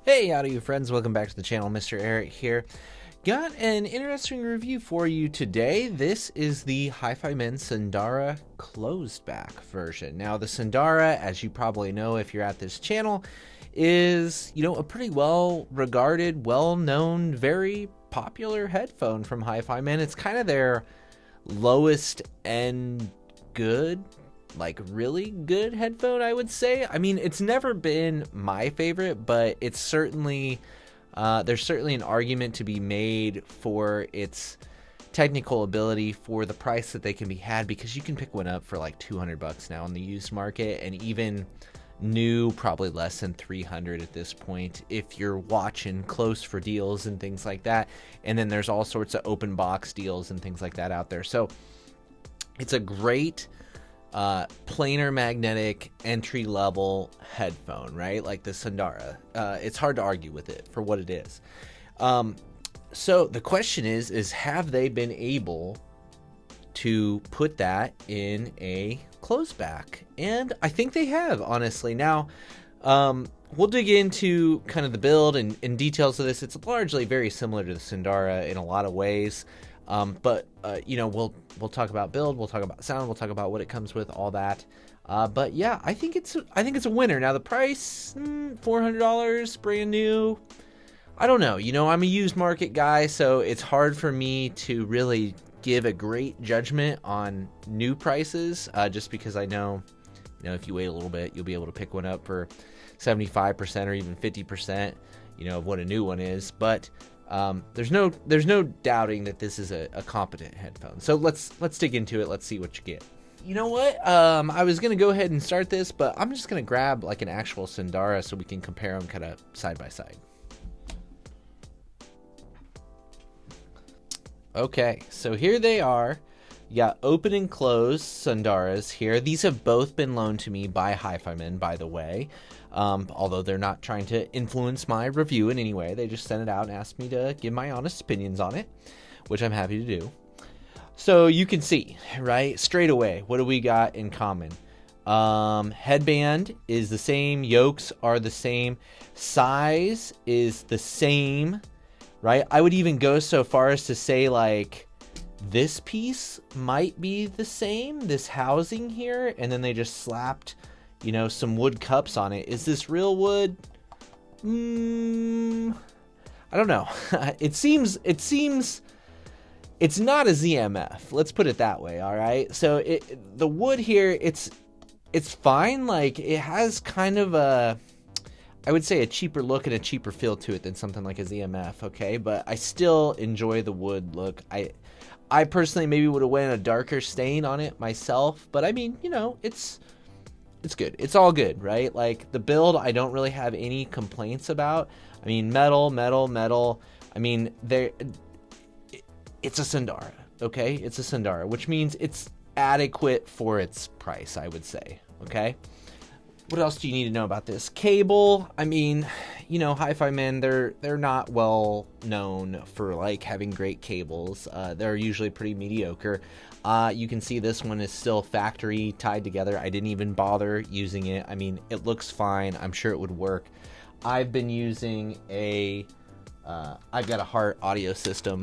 Hey, howdy you friends, welcome back to the channel. MrAyrit here. Got an interesting review for you today. This is the Hifiman Sundara closed back version. Now the Sundara, as you probably know if you're at this channel, is, a pretty well regarded, well known, very popular headphone from Hifiman. It's kind of their lowest end good, like really good headphone, I would say. I mean, it's never been my favorite, but it's certainly there's certainly an argument to be made for its technical ability for the price that they can be had, because you can pick one up for like $200 now in the used market, and even new probably less than 300 at this point if you're watching close for deals and things like that. And then there's all sorts of open box deals and things like that out there. So it's a great planar magnetic entry-level headphone, right? Like the Sundara. It's hard to argue with it for what it is. So the question is have they been able to put that in a closed back? And I think they have, honestly. Now, we'll dig into kind of the build and details of this. It's largely very similar to the Sundara in a lot of ways. But we'll talk about build, we'll talk about sound, we'll talk about what it comes with, all that. But yeah, I think it's a winner. Now the price, $400, brand new. I don't know. I'm a used market guy, so it's hard for me to really give a great judgment on new prices, just because I know, if you wait a little bit, you'll be able to pick one up for 75% or even 50%, of what a new one is. But there's no doubting that this is a competent headphone. So let's dig into it. Let's see what you get. You know what? I was gonna go ahead and start this, but I'm just gonna grab like an actual Sundara so we can compare them kind of side by side. Okay, so here they are. You got open and closed Sundaras here. These have both been loaned to me by Hifiman, by the way. Although they're not trying to influence my review in any way. They just sent it out and asked me to give my honest opinions on it, which I'm happy to do. So you can see, right, straight away, what do we got in common? Headband is the same. Yokes are the same. Size is the same, right? I would even go so far as to say, like, this piece might be the same, this housing here, and then they just slapped, some wood cups on it. Is this real wood? I don't know. It seems it's not a ZMF. Let's put it that way. All right. So the wood here, it's fine. Like, it has kind of I would say a cheaper look and a cheaper feel to it than something like a ZMF. Okay, but I still enjoy the wood look. I personally maybe would have went a darker stain on it myself, but I mean, it's good. It's all good, right? Like, the build, I don't really have any complaints about. I mean, metal. I mean, it's a Sundara, okay? It's a Sundara, which means it's adequate for its price, I would say, okay? What else do you need to know about this? Cable, I mean, Hifiman, they're not well known for like having great cables. They're usually pretty mediocre. You can see this one is still factory tied together. I didn't even bother using it. I mean, it looks fine. I'm sure it would work. I've been using I've got a Heart audio system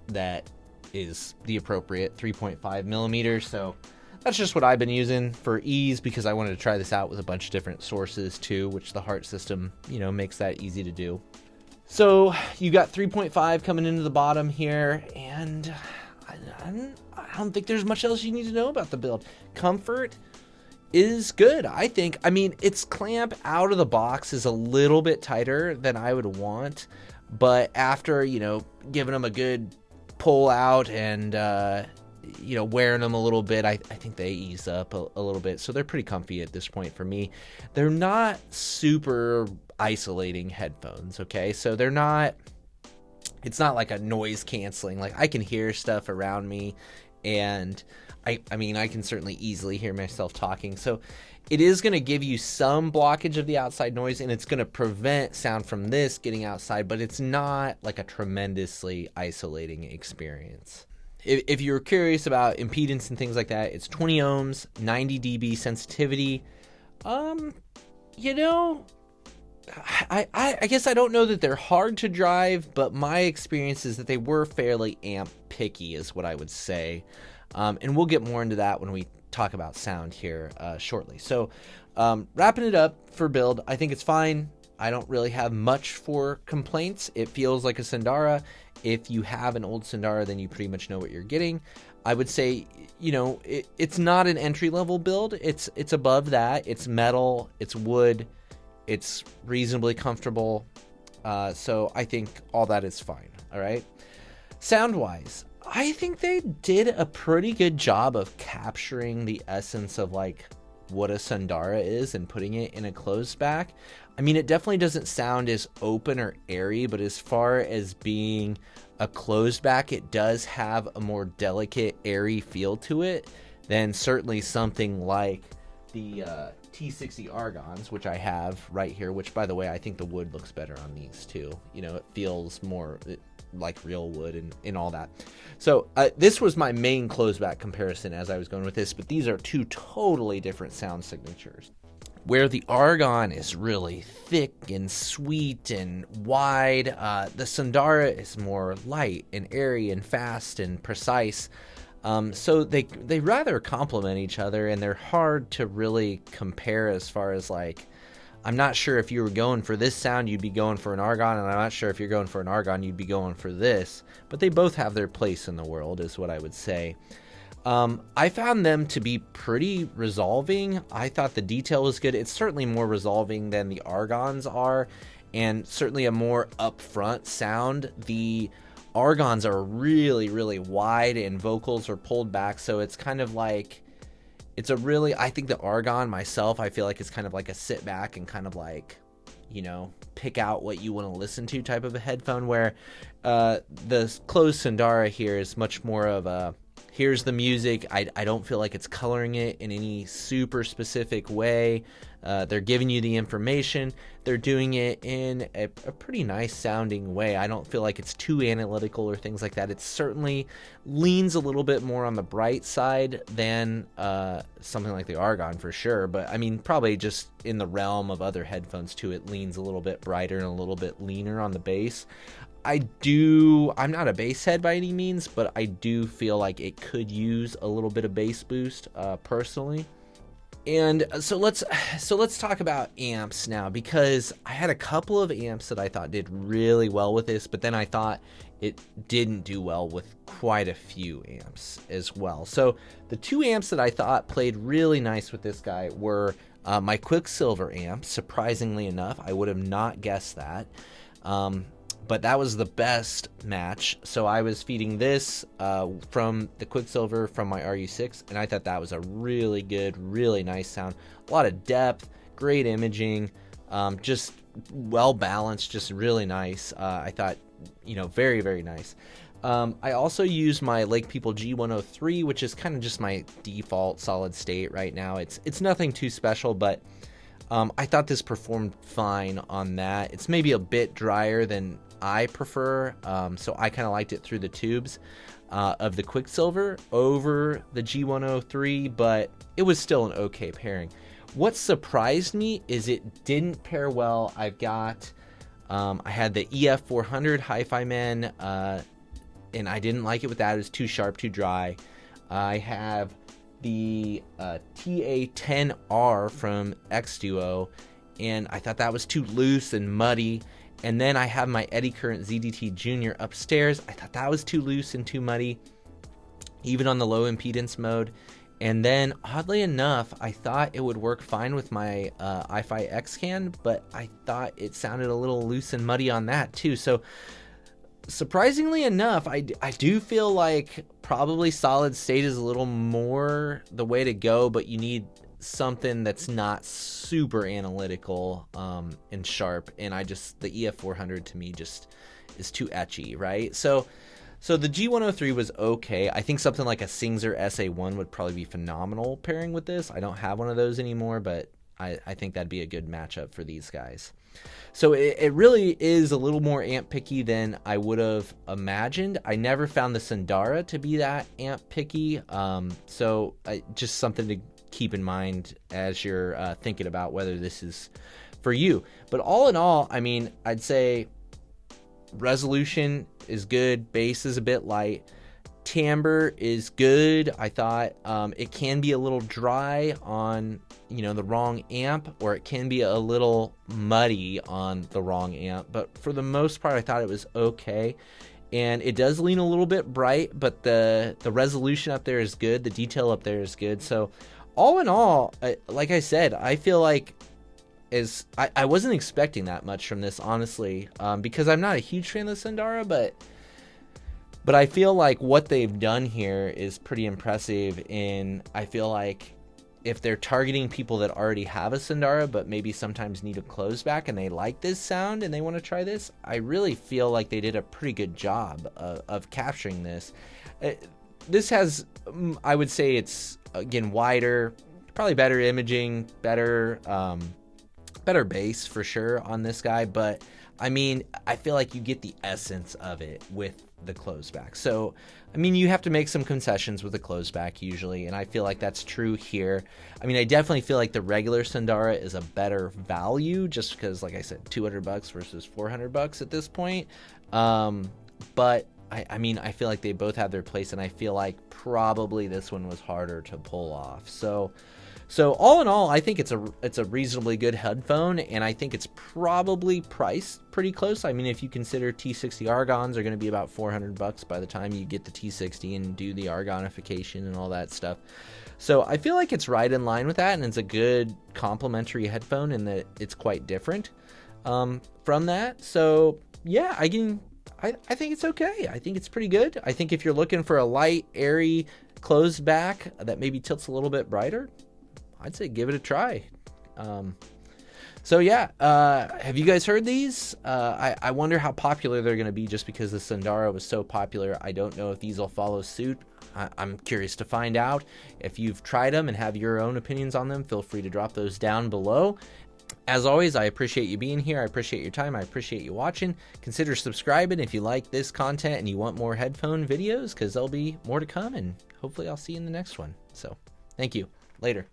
that is the appropriate 3.5 millimeters. So that's just what I've been using for ease, because I wanted to try this out with a bunch of different sources too, which the Heart system, makes that easy to do. So you got 3.5 coming into the bottom here, and I don't think there's much else you need to know about the build. Comfort is good, I think. I mean, its clamp out of the box is a little bit tighter than I would want, but after, giving them a good pull out and, wearing them a little bit, I think they ease up a little bit. So they're pretty comfy at this point for me. They're not super isolating headphones, okay? So it's not like a noise canceling. Like, I can hear stuff around me, and I mean, I can certainly easily hear myself talking. So it is going to give you some blockage of the outside noise, and it's going to prevent sound from this getting outside, but it's not like a tremendously isolating experience. If you're curious about impedance and things like that, it's 20 ohms, 90 dB sensitivity. I guess I don't know that they're hard to drive, but my experience is that they were fairly amp picky is what I would say. And we'll get more into that when we talk about sound here shortly. So wrapping it up for build, I think it's fine. I don't really have much for complaints. It feels like a Sundara. If you have an old Sundara, then you pretty much know what you're getting. I would say, you know, it's not an entry-level build. It's above that. It's metal. It's wood. It's reasonably comfortable. So I think all that is fine. All right. Sound-wise, I think they did a pretty good job of capturing the essence of like what a Sundara is and putting it in a closed back. I mean, it definitely doesn't sound as open or airy, but as far as being a closed back, it does have a more delicate, airy feel to it than certainly something like the T60 Argons, which I have right here, which, by the way, I think the wood looks better on these too. You know, it feels more like real wood and all that. So this was my main closeback comparison as I was going with this, but these are two totally different sound signatures. Where the Argon is really thick and sweet and wide, the Sundara is more light and airy and fast and precise. So they rather complement each other, and they're hard to really compare as far as like, I'm not sure if you were going for this sound, you'd be going for an Argon, and I'm not sure if you're going for an Argon, you'd be going for this. But they both have their place in the world, is what I would say. I found them to be pretty resolving. I thought the detail was good. It's certainly more resolving than the Argons are, and certainly a more upfront sound. The Argons are really, really wide, and vocals are pulled back, so it's kind of like, it's a really, I think the Argon myself, I feel like it's kind of like a sit back and kind of like, you know, pick out what you want to listen to type of a headphone, where the closed Sundara here is much more of a, here's the music. I don't feel like it's coloring it in any super specific way. They're giving you the information. They're doing it in a pretty nice sounding way. I don't feel like it's too analytical or things like that. It certainly leans a little bit more on the bright side than something like the Argon for sure. But I mean, probably just in the realm of other headphones too, it leans a little bit brighter and a little bit leaner on the bass. I'm not a bass head by any means, but I do feel like it could use a little bit of bass boost personally. And so let's talk about amps now, because I had a couple of amps that I thought did really well with this, but then I thought it didn't do well with quite a few amps as well. So the two amps that I thought played really nice with this guy were my Quicksilver amp. Surprisingly enough, I would have not guessed that. But that was the best match. So I was feeding this from the Quicksilver from my RU6, and I thought that was a really good, really nice sound. A lot of depth, great imaging, just well balanced, just really nice. I thought, you know, very, very nice. I also use my Lake People G103, which is kind of just my default solid state right now. It's nothing too special, but I thought this performed fine on that. It's maybe a bit drier than I prefer, so I kind of liked it through the tubes of the Quicksilver over the G103, but it was still an okay pairing. What surprised me is it didn't pair well. I had the EF400 Hifiman, and I didn't like it with that. It was too sharp, too dry. I have the TA10R from X Duo, and I thought that was too loose and muddy. And then I have my Eddy Current ZDT Junior upstairs. I thought that was too loose and too muddy, even on the low impedance mode. And then, oddly enough, I thought it would work fine with my iFi X-Can, but I thought it sounded a little loose and muddy on that too. So, surprisingly enough, I do feel like probably solid state is a little more the way to go, but you need something that's not super analytical and sharp, and the EF400 to me just is too etchy, right? So the G103 was okay. I think something like a Singxer SA1 would probably be phenomenal pairing with this. I don't have one of those anymore, but I think that'd be a good matchup for these guys. So it really is a little more amp picky than I would have imagined. I never found the Sundara to be that amp picky, so just something to keep in mind as you're thinking about whether this is for you. But all in all, I mean, I'd say resolution is good, bass is a bit light, timbre is good. I thought it can be a little dry on, you know, the wrong amp, or it can be a little muddy on the wrong amp, but for the most part I thought it was okay. And it does lean a little bit bright, but the resolution up there is good, the detail up there is good. So all in all, like I said, I feel like I wasn't expecting that much from this, honestly, because I'm not a huge fan of the Sundara, but I feel like what they've done here is pretty impressive. And I feel like if they're targeting people that already have a Sundara but maybe sometimes need a closed back and they like this sound and they want to try this, I really feel like they did a pretty good job of capturing this. This has, I would say it's, again, wider, probably better imaging, better bass for sure on this guy, but I mean, I feel like you get the essence of it with the closed back. So, I mean, you have to make some concessions with the closed back usually, and I feel like that's true here. I mean, I definitely feel like the regular Sundara is a better value just because, like I said, $200 versus $400 at this point. But I mean, I feel like they both have their place, and I feel like probably this one was harder to pull off. So all in all, I think it's a reasonably good headphone, and I think it's probably priced pretty close. I mean, if you consider T60 argons are going to be about $400 by the time you get the T60 and do the argonification and all that stuff. So I feel like it's right in line with that, and it's a good complementary headphone in that it's quite different from that. So yeah, I think it's okay. I think it's pretty good. I think if you're looking for a light, airy, closed back that maybe tilts a little bit brighter, I'd say give it a try. So yeah, have you guys heard these? I wonder how popular they're going to be just because the Sundara was so popular. I don't know if these will follow suit. I'm curious to find out. If you've tried them and have your own opinions on them, feel free to drop those down below. As always, I appreciate you being here. I appreciate your time. I appreciate you watching. Consider subscribing if you like this content and you want more headphone videos, because there'll be more to come, and hopefully I'll see you in the next one. So thank you. Later.